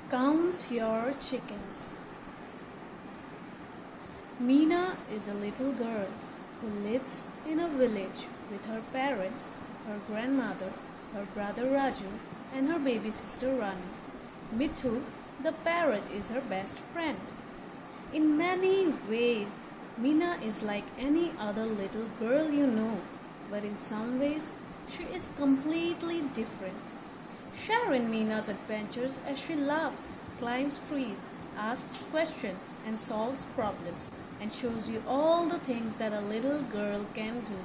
Count your chickens. Meena is a little girl who lives in a village with her parents, her grandmother, her brother Raju, and her baby sister Rani. Mithu, the parrot, is her best friend. In many ways, Meena is like any other little girl you know, but in some ways, she is completely different. Share in Meena's adventures as she laughs, climbs trees, asks questions, and solves problems, and shows you all the things that a little girl can do.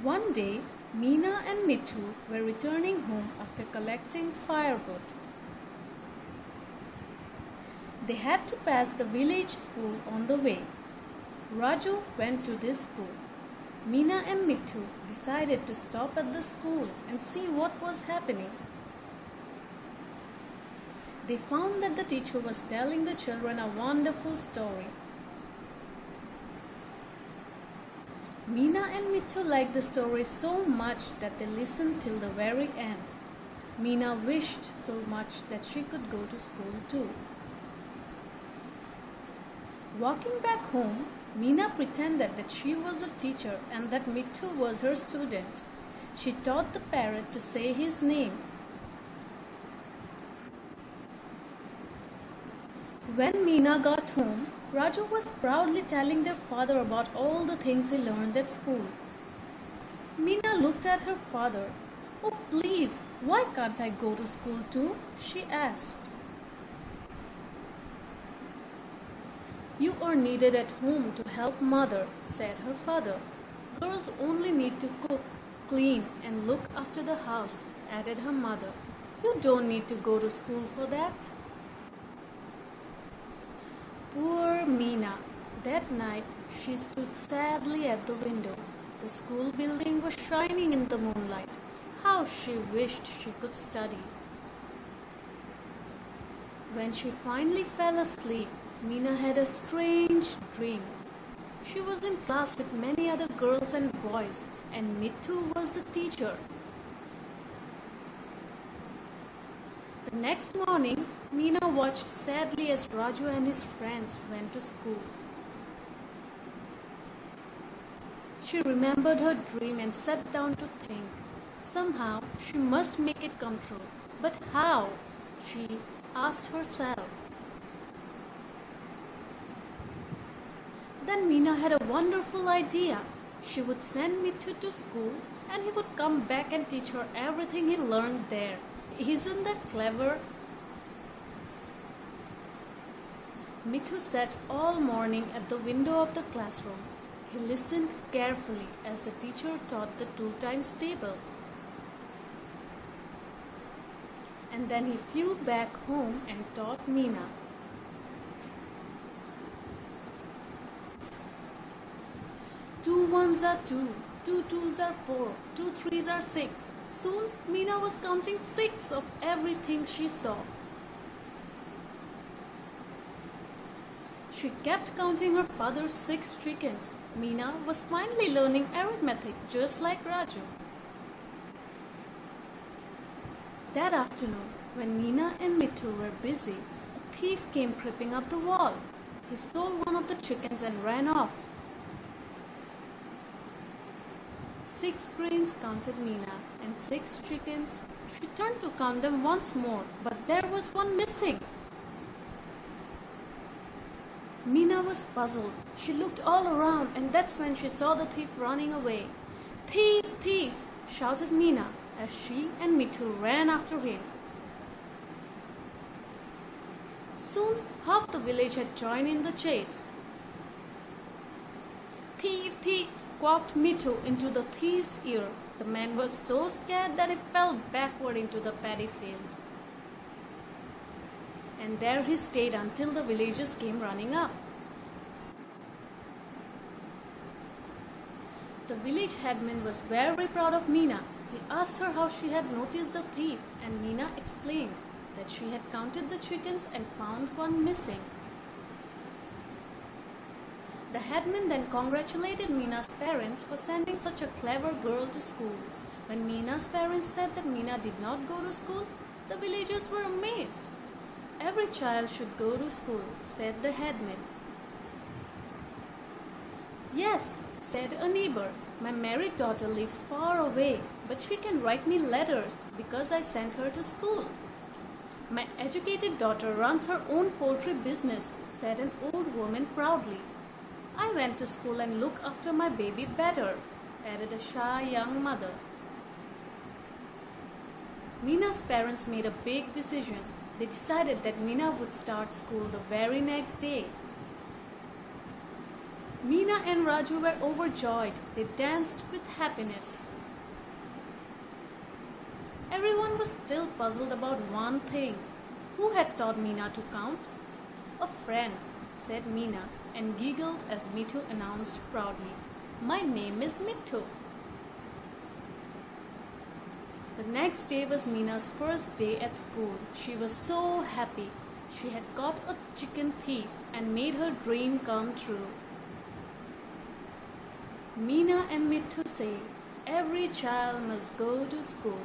One day, Meena and Mithu were returning home after collecting firewood. They had to pass the village school on the way. Raju went to this school. Meena and Mithu decided to stop at the school and see what was happening. They found that the teacher was telling the children a wonderful story. Meena and Mithu liked the story so much that they listened till the very end. Meena wished so much that she could go to school too. Walking back home, Meena pretended that she was a teacher and that Mithu was her student. She taught the parrot to say his name. When Meena got home, Raju was proudly telling their father about all the things he learned at school. Meena looked at her father. "Oh, please, why can't I go to school too?" she asked. "You are needed at home to help mother," said her father. "Girls only need to cook, clean, and look after the house," added her mother. "You don't need to go to school for that." Poor Meena. That night she stood sadly at the window. The school building was shining in the moonlight. How she wished she could study. When she finally fell asleep, Meena had a strange dream. She was in class with many other girls and boys, and Mithu was the teacher. The next morning, Meena watched sadly as Raju and his friends went to school. She remembered her dream and sat down to think. Somehow, she must make it come true. But how? She asked herself. Then Meena had a wonderful idea. She would send Mithu to school and he would come back and teach her everything he learned there. Isn't that clever? Mithu sat all morning at the window of the classroom. He listened carefully as the teacher taught the 2 times table. And then he flew back home and taught Meena. Two ones are 2, 2 twos are 4, 2 threes are 6. Soon Meena was counting 6 of everything she saw. She kept counting her father's 6 chickens. Meena was finally learning arithmetic just like Raju. That afternoon, when Meena and Mithu were busy, a thief came creeping up the wall. He stole one of the chickens and ran off. 6 grains, counted Meena, and 6 chickens. She turned to count them once more, but there was one missing. Meena was puzzled. She looked all around, and that's when she saw the thief running away. "Thief, thief!" shouted Meena as she and Mithu ran after him. Soon half the village had joined in the chase. "Thief, thief!" squawked Mithu into the thief's ear. The man was so scared that he fell backward into the paddy field. And there he stayed until the villagers came running up. The village headman was very proud of Meena. He asked her how she had noticed the thief, and Meena explained that she had counted the chickens and found one missing. The headman then congratulated Meena's parents for sending such a clever girl to school. When Meena's parents said that Meena did not go to school, The villagers were amazed. Every child should go to school, said the headman. Yes, said a neighbor. My married daughter lives far away, but she can write me letters because I sent her to school. My educated daughter runs her own poultry business, said an old woman proudly. I went to school and look after my baby better, added a shy young mother. Mina's parents made a big decision. They decided that Mina would start school the very next day. Mina and Raju were overjoyed. They danced with happiness. Everyone was still puzzled about one thing. Who had taught Mina to count? A friend, said Mina, and giggled as Mithu announced proudly, My name is Mithu. The next day was Mina's first day at school. She was so happy. She had caught a chicken thief and made her dream come true. Mina and Mithu say, every child must go to school.